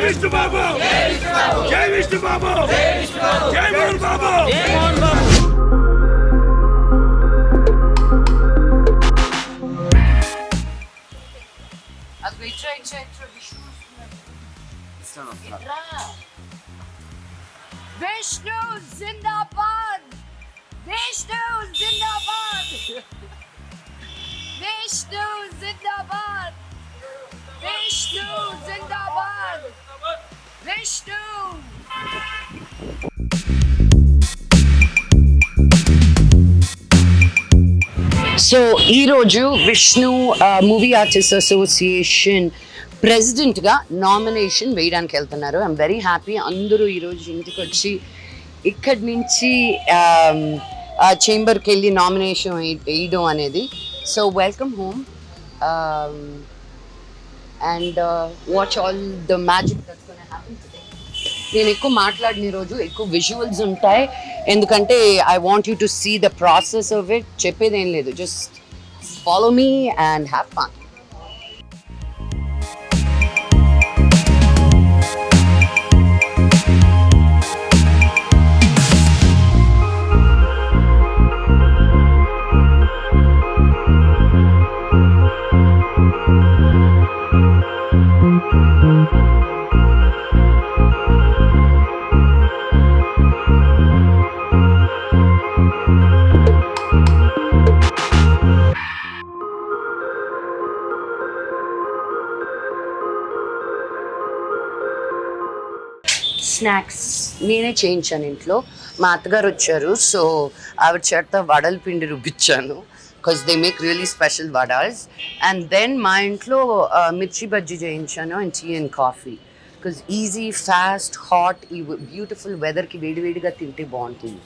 విష్ణు బాబు జై విష్ణు బాబు జై మోహన్ బాబు అది ఇట్రా విష్ణు జిందాబాద్ విష్ణు జిందాబాద్ విష్ణు జిందాబాద్ విష్ణు జిందాబాద్ విష్ణు సో ఈరోజు విష్ణు మూవీ ఆర్టిస్ట్ అసోసియేషన్ ప్రెసిడెంట్గా నామినేషన్ వేయడానికి వెళ్తున్నారు. I'm very happy. అందరూ ఈరోజు ఇంటికి వచ్చి ఇక్కడి నుంచి చేంబర్కి వెళ్ళి నామినేషన్ వేయడం అనేది. So welcome home and watch all the magic that's gonna happen today. నేను ఎక్కువ మాట్లాడిన రోజు ఎక్కువ విజువల్స్ ఉంటాయి, ఎందుకంటే I want you to see the process of it. చెప్పేది ఏం లేదు, just follow me and have fun. Snacks నేనే చేయించాను ఇంట్లో. మా అత్తగారు వచ్చారు, సో ఆవిడ చేత వడల పిండి రుబ్బిచ్చాను, because they make really special vadas. And then మా ఇంట్లో మిర్చి బజ్జీ చేయించాను and tea and coffee, because easy, fast, hot, ఈ బ్యూటిఫుల్ వెదర్కి వేడివేడిగా తింటే బాగుంటుంది.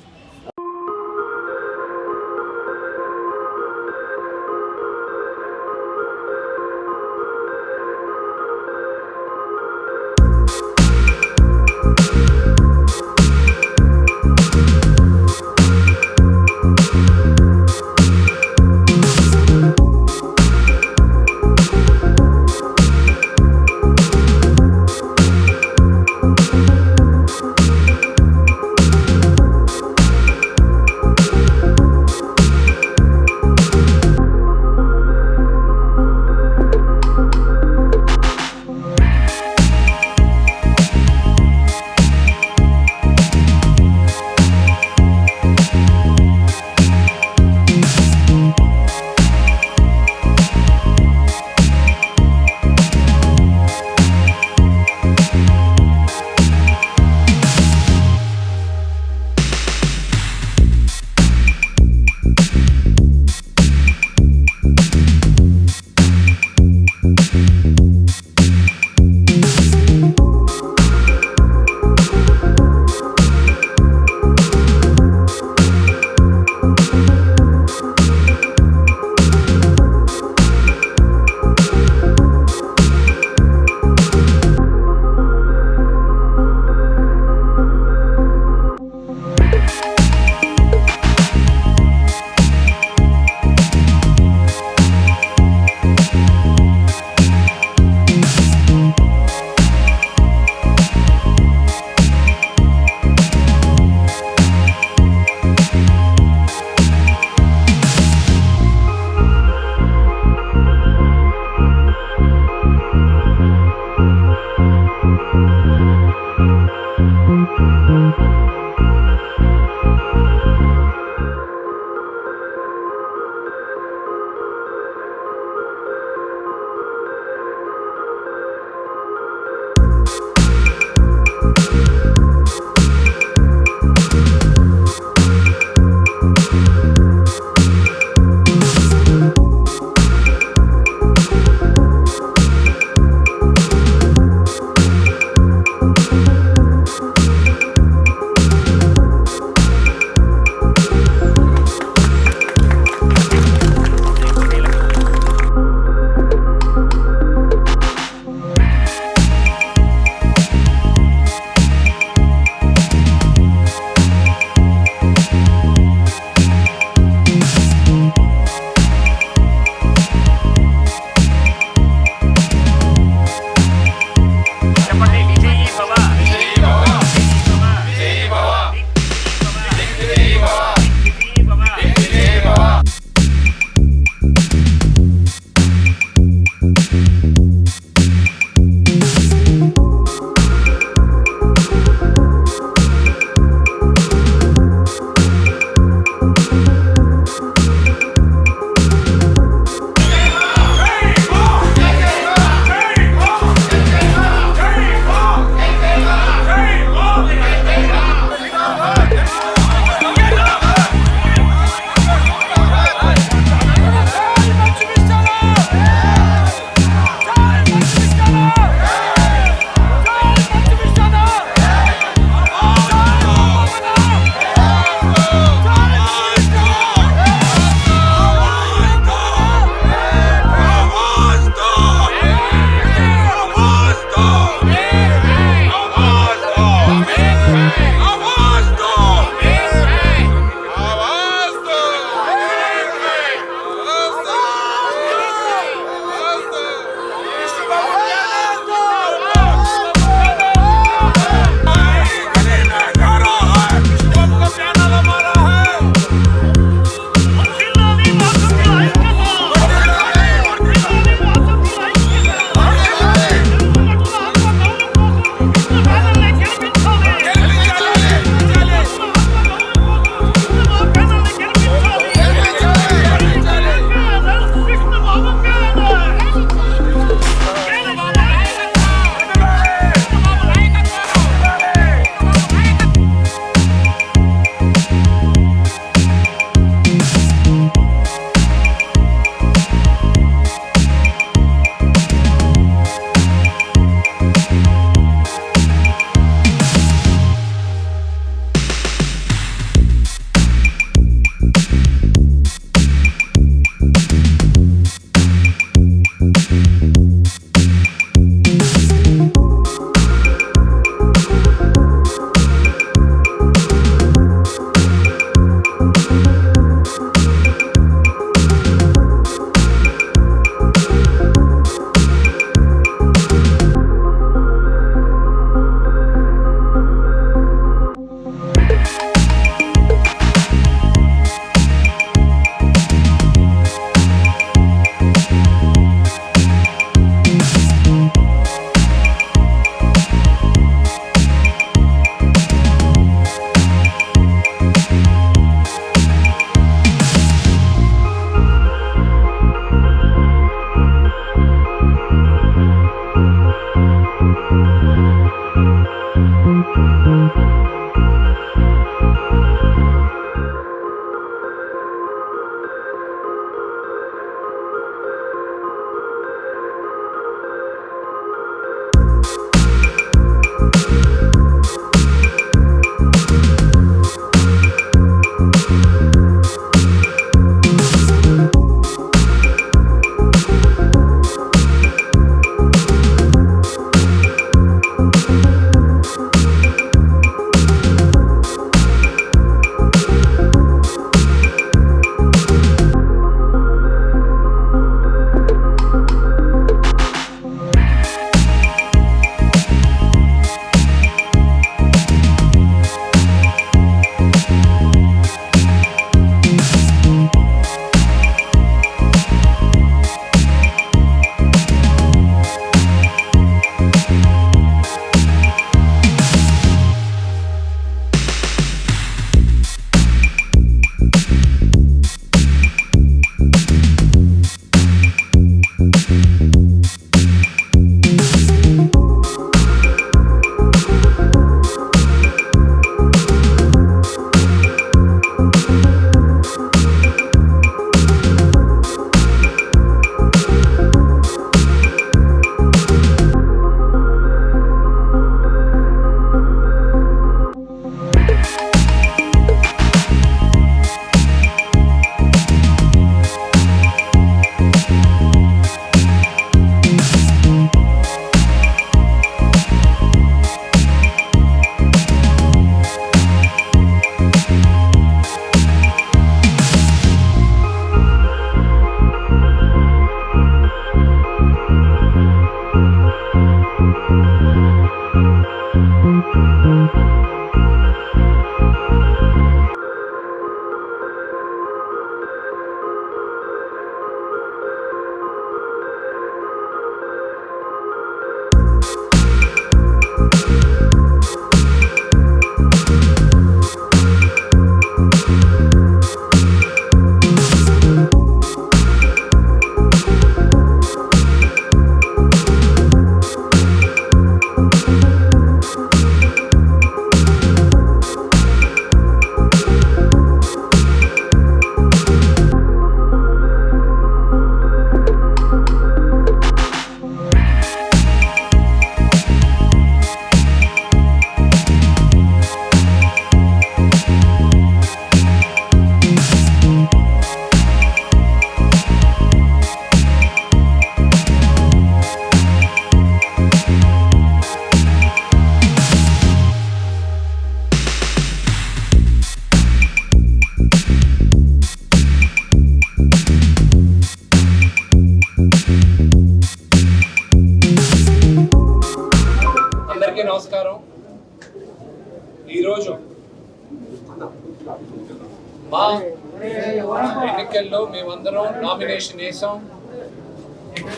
ఎన్నికల్లో మేమందరం నామినేషన్ వేసాం.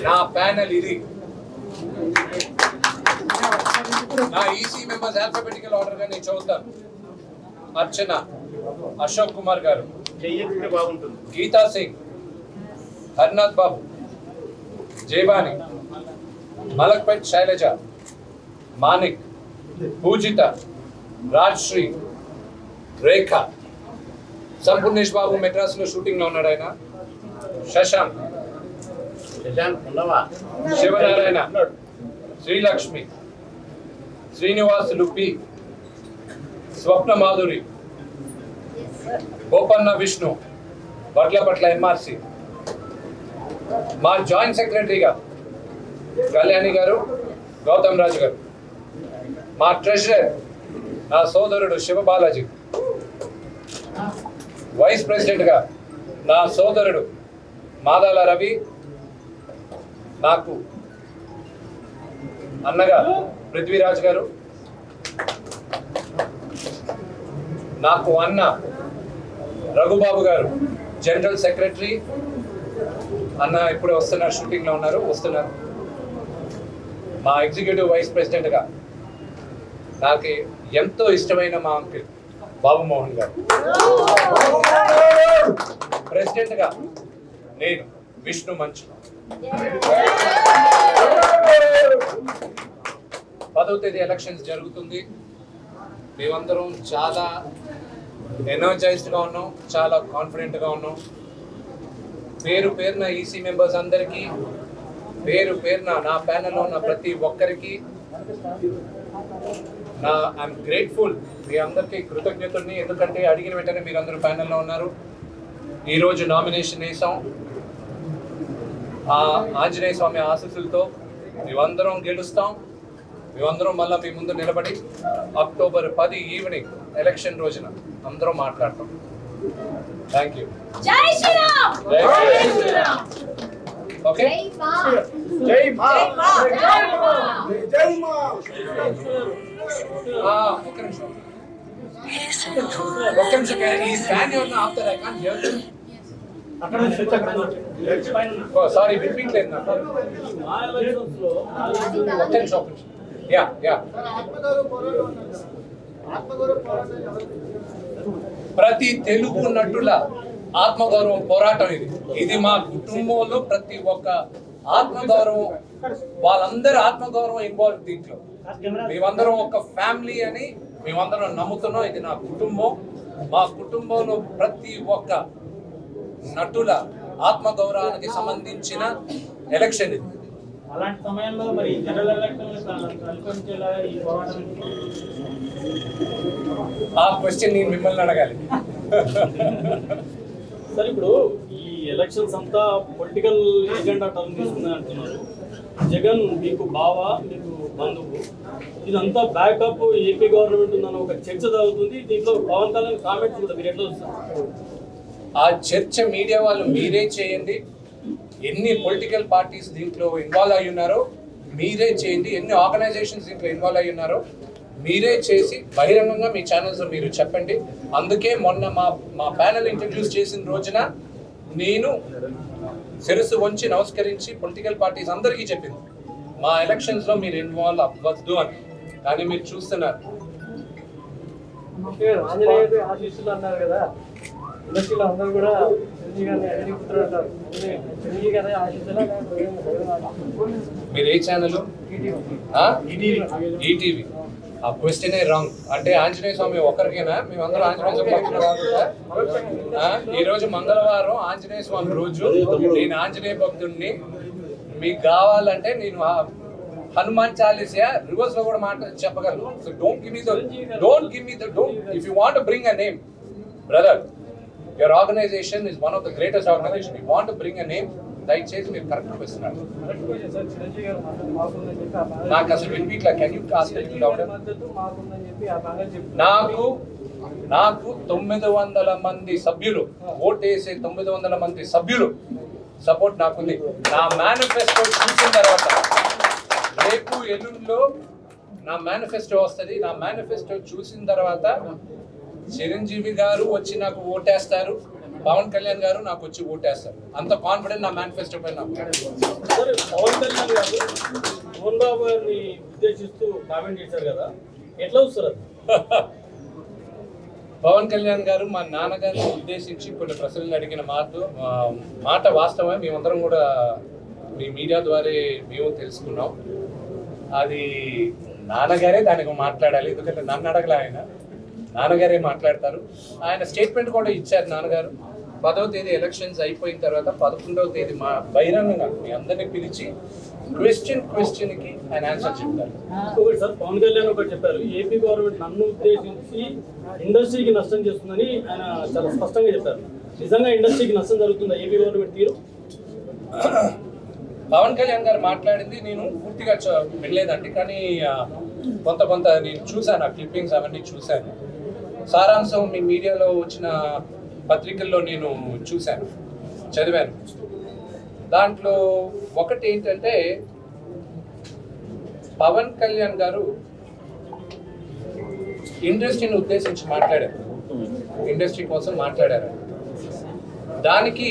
నా ప్యానెల్ ఇది. నా ఈసీ మెంబర్స్ ఆల్ఫాబెటికల్ ఆర్డర్ గా నేను చదువుతాను. అర్చన, అశోక్ కుమార్ గారు, గీతా సింగ్, హర్నాథ్ బాబు, జయవాణి, మలక్పేట్ శైలజ, మానిక్, పూజిత, రాజ్శ్రీ, రేఖ, సంపూర్ణేష్ బాబు మెడ్రాస్ లో షూటింగ్ లో ఉన్నాడు ఆయన, శశాంక్, శివనారాయణ, శ్రీలక్ష్మి, శ్రీనివాస్ లుప్పి, స్వప్న మాధురి, గోపన్న విష్ణు, వడ్లపట్ల ఎంఆర్సి, మా జాయింట్ సెక్రటరీగా కళ్యాణి గారు, గౌతమ్ రాజు గారు, మా ట్రెజరర్ నా సోదరుడు శివబాలాజీ, వైస్ ప్రెసిడెంట్గా నా సోదరుడు మాదాల రవి, నాకు అన్నగా పృథ్వీరాజ్ గారు, నాకు అన్న రఘుబాబు గారు జనరల్ సెక్రటరీ. అన్న ఇప్పుడే వస్తున్నారు, షూటింగ్లో ఉన్నారు, వస్తున్నారు. మా ఎగ్జిక్యూటివ్ వైస్ ప్రెసిడెంట్గా నాకు ఎంతో ఇష్టమైన మా అంకిల్ బాబు మోహన్ గారు. ప్రెసిడెంట్గా నేను విష్ణు మంచు. 10వ తేదీ ఎలక్షన్స్ జరుగుతుంది. మేమందరం చాలా ఎనర్జైజ్డ్గా ఉన్నాం, చాలా కాన్ఫిడెంట్గా ఉన్నాం. పేరు పేరున ఈసీ మెంబర్స్ అందరికీ, పేరు పేరున నా ప్యానెల్లో ఉన్న ప్రతి ఒక్కరికి ఐఎమ్ గ్రేట్ఫుల్. మీ అందరికీ కృతజ్ఞతల్ని, ఎందుకంటే అడిగిన వెంటనే మీరు అందరూ ప్యానెల్లో ఉన్నారు. ఈరోజు నామినేషన్ వేసాం. ఆంజనేయ స్వామి ఆశీస్సులతో మేమందరం గెలుస్తాం. మేమందరం మళ్ళీ మీ ముందు నిలబడి అక్టోబర్ 10 ఈవినింగ్ ఎలక్షన్ రోజున అందరం మాట్లాడతాం. Thank you. జై శ్రీరామ్. జై శ్రీరామ్. ఓకే, జై మా జై మా. ఒక్క నిమిషం. ఈ ఫ్యాన్ ఎవరిని ఆపుతారా? సారీ, వినిపించలేదు నాకు. ఒక్క నిమిషం. యా యా, ప్రతి తెలుగు నటుల ఆత్మగౌరవం పోరాటం ఇది. ఇది మా కుటుంబంలో ప్రతి ఒక్క ఆత్మగౌరవం, వాళ్ళందరూ ఆత్మగౌరవం ఇన్వాల్వ్ దీంట్లో. మేమందరం ఒక ఫ్యామిలీ అని మేమందరం నమ్ముతున్నాం. ఇది నా కుటుంబం. మా కుటుంబంలో ప్రతి ఒక్క నటుల ఆత్మగౌరవానికి సంబంధించిన ఎలక్షన్ ఇది. అలాంటి సమయంలో మరి జనరల్ ఎలక్షన్ ఈ పోరాటం, ఆ క్వశ్చన్ నేను మిమ్మల్ని అడగాలి. సరే, ఇప్పుడు ఈ ఎలక్షన్స్ అంతా పొలిటికల్ ఎజెండా టర్న్ తీసుకుందని అంటున్నారు. జగన్ మీకు బావ, మీకు బంధువు, ఇదంతా బ్యాకప్ ఏపీ గవర్నమెంట్ ఉందన్న ఒక చర్చ జరుగుతుంది. దీంట్లో పవన్ కళ్యాణ్ కామెంట్స్ కూడా మీరు ఎట్లా చూస్తారు? ఆ చర్చ మీడియా వాళ్ళు మీరే చేయండి. ఎన్ని పొలిటికల్ పార్టీస్ దీంట్లో ఇన్వాల్వ్ అయి ఉన్నారో మీరే చేయండి. ఎన్ని ఆర్గనైజేషన్స్ దీంట్లో ఇన్వాల్వ్ అయి ఉన్నారో మీరే చేసి బహిరంగంగా మీ ఛానల్స్లో మీరు చెప్పండి. అందుకే మొన్న మా ప్యానెల్ ఇంట్రడ్యూస్ చేసిన రోజున నేను శిరస్సు వంచి నమస్కరించి పొలిటికల్ పార్టీస్ అందరికీ చెప్పింది, మా ఎలక్షన్స్లో మీరు ఇన్వాల్వ్ అవ్వద్దు అని. కానీ మీరు చూస్తున్నారు. ఆశీస్సులు అన్నారు కదా, ఇండస్ట్రీలో అందరూ కూడా చిరంజీవి గారిని అడిగిపుత్రుడు అంటారు. చిరంజీవి గారి ఆశీస్సులు మీరు ఏ ఛానల్? ఈటీవీ. ఆ క్వశ్చనే రాంగ్. అంటే ఆంజనేయ స్వామి ఒకరికైనా? మేమందరం ఆంజనేయ స్వామి భక్తులు కాకుండా ఈ రోజు మంగళవారం ఆంజనేయ స్వామి రోజు. నేను ఆంజనేయ భక్తుడిని. మీకు కావాలంటే నేను హనుమాన్ చాలీసా రివర్స్ లో కూడా మాట చెప్పగలను. So don't give me the if you want to bring a name, brother, your organization is one of the greatest organization. You want to bring a name, దయచేసి మీరు కరెక్ట్ క్వశ్చన్ అడగండి. నాకు అసలు వినిపిట్లా. Can you ask it louder? నాకు 900 మంది సభ్యులు, ఓటేసే 900 మంది సభ్యులు సపోర్ట్ నాకుంది. నా మేనిఫెస్టో చూసిన తర్వాత రేపు ఎల్లుండిలో నా మేనిఫెస్టో వస్తుంది. నా మేనిఫెస్టో చూసిన తర్వాత చిరంజీవి గారు వచ్చి నాకు ఓటేస్తారు. పవన్ కళ్యాణ్ గారు నాకు వచ్చి ఓటేస్తారు. అంత కాన్ఫిడెంట్ నా మేనిఫెస్టో పైన నాకు. సరే, పవన్ కళ్యాణ్ గారు మోహన్ బాబు గారిని ఉద్దేశిస్తూ కామెంట్ చేశారు కదా, ఎట్లా వస్తారు అది? పవన్ కళ్యాణ్ గారు మా నాన్నగారిని ఉద్దేశించి కొన్ని ప్రశ్నలు అడిగిన మాట వాస్తవమే. మేమందరం కూడా మీ మీడియా ద్వారా మేము తెలుసుకున్నాం. అది నాన్నగారే దానికి మాట్లాడాలి, ఎందుకంటే నన్ను అడగలే ఆయన, నాన్నగారే మాట్లాడతారు. ఆయన స్టేట్మెంట్ కూడా ఇచ్చారు నాన్నగారు. 10వ తేదీ ఎలక్షన్స్ అయిపోయిన తర్వాత 11వ తేదీ మా బహిరంగంగా మీ అందరినీ పిలిచి క్వశ్చన్కి ఆయన ఆన్సర్ చెప్తారు. ఒకటి సార్, పవన్ కళ్యాణ్ ఒకటి చెప్పారు, ఏపీ గవర్నమెంట్ నన్ను ఉద్దేశించి ఇండస్ట్రీకి నష్టం చేస్తుందని ఆయన చాలా స్పష్టంగా చెప్పారు. నిజంగా ఇండస్ట్రీకి నష్టం జరుగుతుందా ఏపీ గవర్నమెంట్ తీరు? పవన్ కళ్యాణ్ గారు మాట్లాడింది నేను పూర్తిగా వినలేదండి, కానీ కొంత నేను చూశాను, ఆ క్లిప్పింగ్స్ అవన్నీ చూశాను. సారాంశం మీ మీడియాలో వచ్చిన పత్రికల్లో నేను చూశాను, చదివాను. దాంట్లో ఒకటి ఏంటంటే పవన్ కళ్యాణ్ గారు ఇండస్ట్రీని ఉద్దేశించి మాట్లాడారు, ఇండస్ట్రీ కోసం మాట్లాడారు. దానికి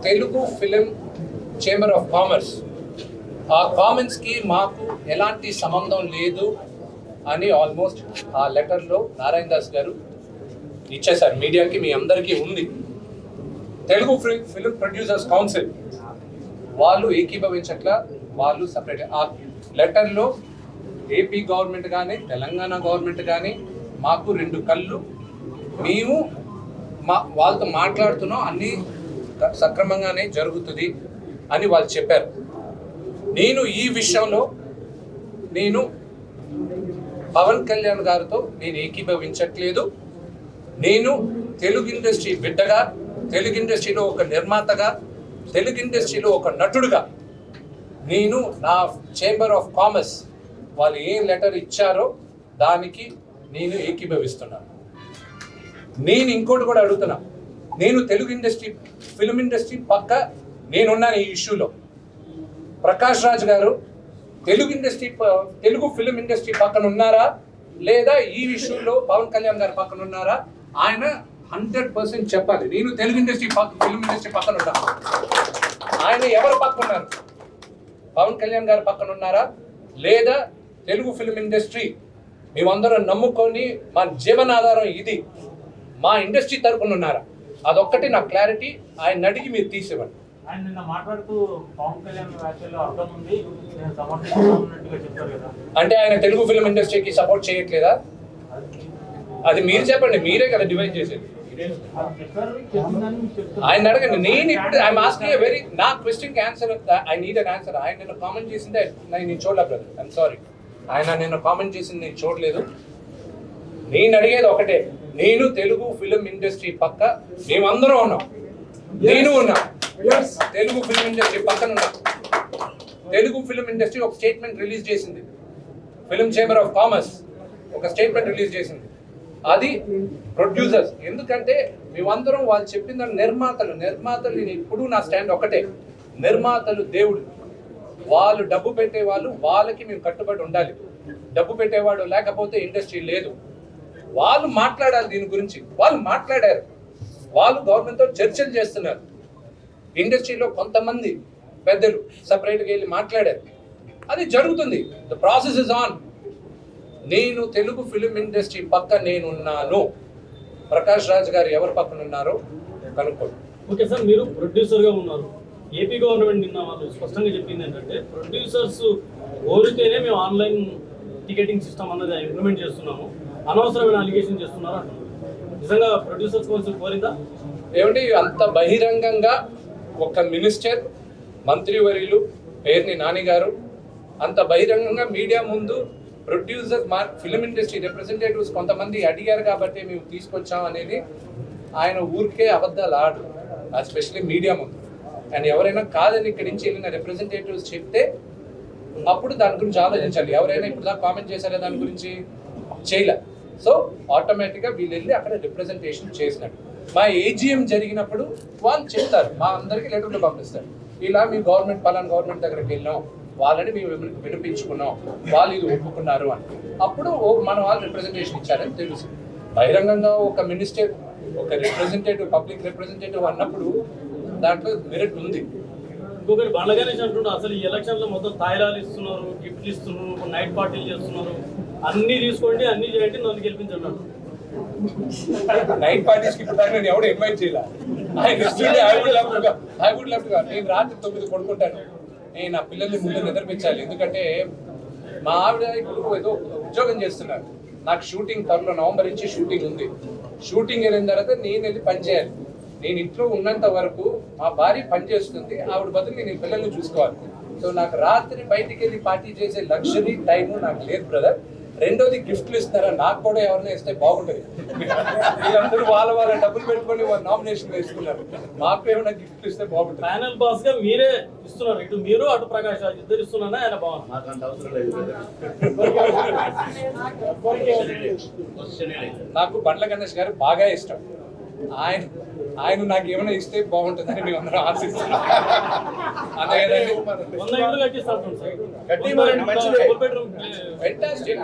Telugu film chamber of commerce ఆ కామెంట్స్కి మాకు ఎలాంటి సంబంధం లేదు అని ఆల్మోస్ట్ ఆ లెటర్లో నారాయణ దాస్ గారు ఇచ్చేశారు మీడియాకి. మీ అందరికీ ఉంది. తెలుగు ఫిలిం ప్రొడ్యూసర్స్ కౌన్సిల్ వాళ్ళు ఏకీభవించట్లా, వాళ్ళు సపరేట్. ఆ లెటర్లో ఏపీ గవర్నమెంట్ కానీ తెలంగాణ గవర్నమెంట్ కానీ మాకు 2 కళ్ళు, మేము వాళ్ళతో మాట్లాడుతున్నాం, అన్నీ సక్రమంగానే జరుగుతుంది అని వాళ్ళు చెప్పారు. నేను ఈ విషయంలో నేను పవన్ కళ్యాణ్ గారితో నేను ఏకీభవించట్లేదు. నేను తెలుగు ఇండస్ట్రీ బిడ్డగా, తెలుగు ఇండస్ట్రీలో ఒక నిర్మాతగా, తెలుగు ఇండస్ట్రీలో ఒక నటుడుగా నేను నా చేంబర్ ఆఫ్ కామర్స్ వాళ్ళు ఏం లెటర్ ఇచ్చారో దానికి నేను ఏకీభవిస్తున్నాను. నేను ఇంకోటి కూడా అడుగుతున్నా, నేను తెలుగు ఇండస్ట్రీ ఫిల్మ్ ఇండస్ట్రీ పక్క నేనున్నాను ఈ ఇష్యూలో. ప్రకాష్ రాజ్ గారు తెలుగు ఫిల్మ్ ఇండస్ట్రీ పక్కన ఉన్నారా లేదా ఈ ఇష్యూలో పవన్ కళ్యాణ్ గారు పక్కన ఉన్నారా? ఆయన 100% చెప్పాలి. నేను తెలుగు ఇండస్ట్రీ ఫిల్మ్ ఇండస్ట్రీ పక్కన ఉన్నాను. ఆయన ఎవరు పక్కన ఉన్నారు? పవన్ కళ్యాణ్ గారు పక్కన ఉన్నారా లేదా తెలుగు ఫిల్మ్ ఇండస్ట్రీ మేమందరం నమ్ముకొని మా జీవనాధారం ఇది మా ఇండస్ట్రీ తరపున ఉన్నారా? అదొక్కటి నా క్లారిటీ. ఆయన అడిగి మీరు తీసివ్వండి. ఆయన నిన్న మాట్లాడుతూ పవన్ కళ్యాణ్ వ్యాఖ్యలో అర్థం ఉంది, నేను సమర్థిస్తున్నట్టుగా చెప్పారు కదా, అంటే ఆయన తెలుగు ఫిల్మ్ ఇండస్ట్రీకి సపోర్ట్ చేయట్లేదా? అది మీరు చెప్పండి, మీరే కదా డివైడ్ చేసేది. ఆయన అడగండి. నేను ఇప్పుడు ఐఎమ్ ఆస్కింగ్ ఎ వెరీ, నా క్వశ్చన్ కి answer, I need an answer. ఆయన నిన్న కామెంట్ చేసిందే నేను చూడలే బ్రదర్, ఐఎమ్ సారీ. ఆయన నిన్న కామెంట్ చేసింది నేను చూడలేదు. నేను అడిగేది ఒకటే, నేను తెలుగు ఫిల్మ్ ఇండస్ట్రీ పక్క మేమందరం ఉన్నాం, నేను ఉన్నా, తెలుగు ఫిల్మ్ ఇండస్ట్రీ పక్కన ఉన్నా. తెలుగు ఫిల్మ్ ఇండస్ట్రీ ఒక స్టేట్మెంట్ రిలీజ్ చేసింది, ఫిల్మ్ చేంబర్ ఆఫ్ కామర్స్ ఒక స్టేట్మెంట్ రిలీజ్ చేసింది. అది ప్రొడ్యూసర్స్, ఎందుకంటే మేమందరం వాళ్ళు చెప్పిన నిర్మాతలు నేను ఇప్పుడు నా స్టాండ్ ఒకటే, నిర్మాతలు దేవుడు, వాళ్ళు డబ్బు పెట్టేవాళ్ళు, వాళ్ళకి మేము కట్టుబడి ఉండాలి. డబ్బు పెట్టేవాడు లేకపోతే ఇండస్ట్రీ లేదు. వాళ్ళు మాట్లాడాలి దీని గురించి. వాళ్ళు మాట్లాడారు, వాళ్ళు గవర్నమెంట్తో చర్చలు చేస్తున్నారు. ఇండస్ట్రీలో కొంతమంది పెద్దలు సపరేట్గా వెళ్ళి మాట్లాడారు. అది జరుగుతుంది, ద ప్రాసెస్ ఇస్ ఆన్. నేను తెలుగు ఫిలిం ఇండస్ట్రీ పక్క నేనున్నాను. ప్రకాష్ రాజ్ గారు ఎవరి పక్కన ఉన్నారో కనుక్కోండి. ఓకే సార్, మీరు ప్రొడ్యూసర్గా ఉన్నారు. ఏపీ గవర్నమెంట్ నిన్న వాళ్ళు స్పష్టంగా చెప్పింది ఏంటంటే ప్రొడ్యూసర్స్ కోరితేనే మేము ఆన్లైన్ టికెటింగ్ సిస్టమ్ అన్నది ఇంప్లిమెంట్ చేస్తున్నాము, అనవసరమైన అలిగేషన్ చేస్తున్నారు అంటున్నారు. నిజంగా ప్రొడ్యూసర్స్ కోసం కోరిందా? ఏమిటి అంత బహిరంగంగా ఒక మినిస్టర్ మంత్రివర్యులు పేర్ని నాని గారు అంత బహిరంగంగా మీడియా ముందు ప్రొడ్యూసర్ ఫిలిం ఇండస్ట్రీ రిప్రజెంటేటివ్స్ కొంతమంది అడిగారు కాబట్టి మేము తీసుకొచ్చాం అనేది ఆయన ఊరికే అబద్ధాలు ఆడు, ఎస్పెషల్లీ మీడియా ముందు. అండ్ ఎవరైనా కాదని ఇక్కడి నుంచి వెళ్ళిన రిప్రజెంటేటివ్స్ చెప్తే అప్పుడు దాని గురించి ఆలోచించాలి. ఎవరైనా ఇప్పుడు దాకా కామెంట్ చేశారా దాని గురించి? చేయలే. సో ఆటోమేటిక్గా వీళ్ళు వెళ్ళి అక్కడ రిప్రజెంటేషన్ చేసినట్టు. మా ఏజీఎం జరిగినప్పుడు వాళ్ళు చెప్తారు, మా అందరికీ లెటర్లు పంపిస్తారు, ఇలా మీ గవర్నమెంట్ పలానా గవర్నమెంట్ దగ్గరికి వెళ్ళాం, వాళ్ళని మేము వినిపించుకున్నాం, వాళ్ళు ఇది ఒప్పుకున్నారు అని. అప్పుడు మన వాళ్ళు రిప్రజెంటేషన్ ఇచ్చారని తెలుసు. బహిరంగంగా ఒక మినిస్టర్ ఒక రిప్రజెంటేటివ్, పబ్లిక్ రిప్రజెంటేటివ్ అన్నప్పుడు దాంట్లో మెరిట్ ఉంది. ఇంకొకటి బండ్ల గణేష్ అంటుండే అసలు ఈ ఎలక్షన్ లో మొత్తం తాయిలాలు ఇస్తున్నారు, గిఫ్ట్లు ఇస్తున్నారు, నైట్ పార్టీలు చేస్తున్నారు, అన్ని తీసుకోండి అన్ని చేయండి నన్ను గెలిపించండి. నైట్ పార్టీస్ కి ఇప్పుడు నేను ఎవడు ఇన్వైట్ చేయాలి. ఆయన ఇస్తుంటే ఐ వుడ్ లవ్ టు గా. నేను రాత్రి 9 పడుకుంటాను. నేను నా పిల్లల్ని ముందు నిద్రపించాలి. ఎందుకంటే మా ఆవిడ ఇప్పుడు ఏదో ఉద్యోగం చేస్తున్నారు. నాకు షూటింగ్ త్వరలో నవంబర్ నుంచి షూటింగ్ ఉంది. షూటింగ్ వెళ్ళిన తర్వాత నేను వెళ్ళి పని చేయాలి. నేను ఇంట్లో ఉన్నంత వరకు మా భార్య పని చేస్తుంది, ఆవిడ బదులు నేను పిల్లల్ని చూసుకోవాలి. సో నాకు రాత్రి బయటికి వెళ్ళి పార్టీ చేసే లగ్జరీ టైము నాకు లేదు బ్రదర్. రెండోది గిఫ్ట్లు ఇస్తారా, నాకు కూడా ఎవరైనా ఇస్తే బాగుంటుంది. వీళ్ళందరూ వాళ్ళ డబ్బులు పెట్టుకొని వాళ్ళ నామినేషన్ వేసుకున్నారు. మాకు ఏమైనా గిఫ్ట్లు ఇస్తే బాగుంటుంది. ప్యానల్ బాస్ గా మీరే ఇస్తున్నారు, ఇటు మీరు అటు ప్రకాష్ రాజ్ ఇద్దరు ఇస్తున్నారా ఆయన బాగుంది. నాకు బండ్ల గణేష్ గారు బాగా ఇష్టం. ఆయన నాకు ఏమైనా ఇస్తే బాగుంటుందని మేము అందరం ఆశిస్తున్నాం. అంతే కదండి. 100 ఇళ్ళు కట్టిస్తాను సార్. ఫెంటాస్టిక్.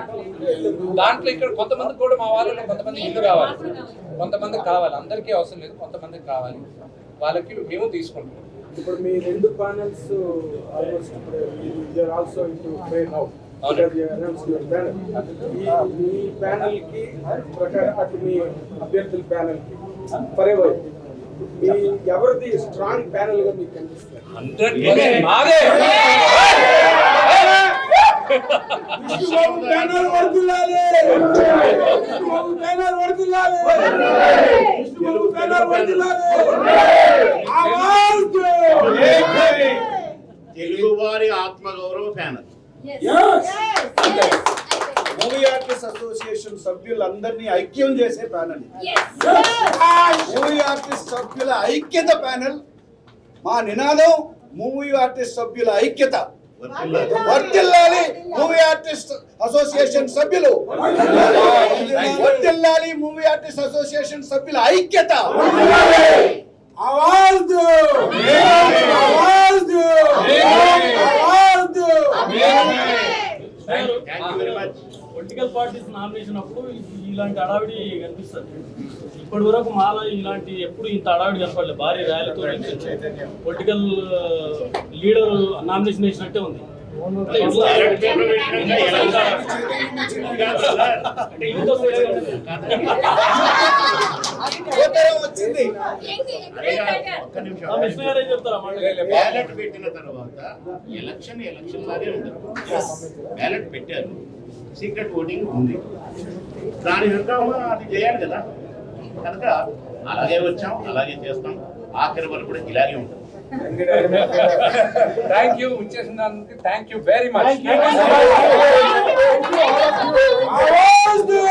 దాంట్లో ఇక్కడ కొంతమంది కూడా మా వాళ్ళలో కొంతమంది ఇల్లు కావాలి, కొంతమందికి కావాలి. అందరికీ అవసరం లేదు, కొంతమందికి కావాలి. వాళ్ళకి మేము తీసుకుంటాం. ఇప్పుడు మీ 2 ప్యానెల్స్ ఆల్మోస్ట్ ఇప్పుడు you're also into prayer how మీ ప్యానెల్ కి ప్రకారం అటు మీ అభ్యర్థుల ప్యానెల్ కి పరేవారు మీ ఎవరిది స్ట్రాంగ్ ప్యానెల్ గా మీకు కనిపిస్తుంది? 100% మాదే. విష్ణుబాబు ప్యానెల్ వర్ధిల్లాలి. విష్ణుబాబు ప్యానెల్ వర్ధిల్లాలి. విష్ణుబాబు ప్యానెల్ వర్ధిల్లాలి. ఆవాజ్ దో. తెలుగువారి ఆత్మగౌరవ ప్యానెల్. మూవీ ఆర్టిస్ట్ అసోసియేషన్ సభ్యులందరినీ ఐక్యం చేసే ప్యానెల్. మూవీ ఆర్టిస్ట్ సభ్యుల ఐక్యత ప్యానెల్. మా నినాదం మూవీ ఆర్టిస్ట్ సభ్యుల ఐక్యత. వర్ధిల్లాలి మూవీ ఆర్టిస్ట్ అసోసియేషన్ సభ్యులు. వర్ధిల్లాలి మూవీ ఆర్టిస్ట్ అసోసియేషన్ సభ్యుల ఐక్యత. ఆవాజ్ దో. ఆవాజ్ దో. ఆవాజ్ దో. పొలిటికల్ పార్టీస్ నామినేషన్ అప్పుడు ఇలాంటి అడావిడి కనిపిస్తుంది. ఇప్పటి వరకు మాలో ఇలాంటి ఎప్పుడు ఇంత అడావిడి కనపడలేదు. భారీ ర్యాలీతో పొలిటికల్ లీడర్ నామినేషన్ వేసినట్టే ఉంది. వచ్చింది. బ్యాలెట్ పెట్టిన తర్వాత ఎలక్షన్ లాగే ఉంటుంది. బ్యాలెట్ పెట్టారు, సీక్రెట్ ఓటింగ్ ఉంది, దాని హంగామా అది చేయాలి కదా. కనుక అలాగే వచ్చాం, అలాగే చేస్తాం, ఆఖరి వరకు కూడా ఇలాగే ఉంటుంది. Thank you. ఇచ్చేసినందుకు థ్యాంక్ యూ వెరీ మచ్. ఆవాజ్ దో.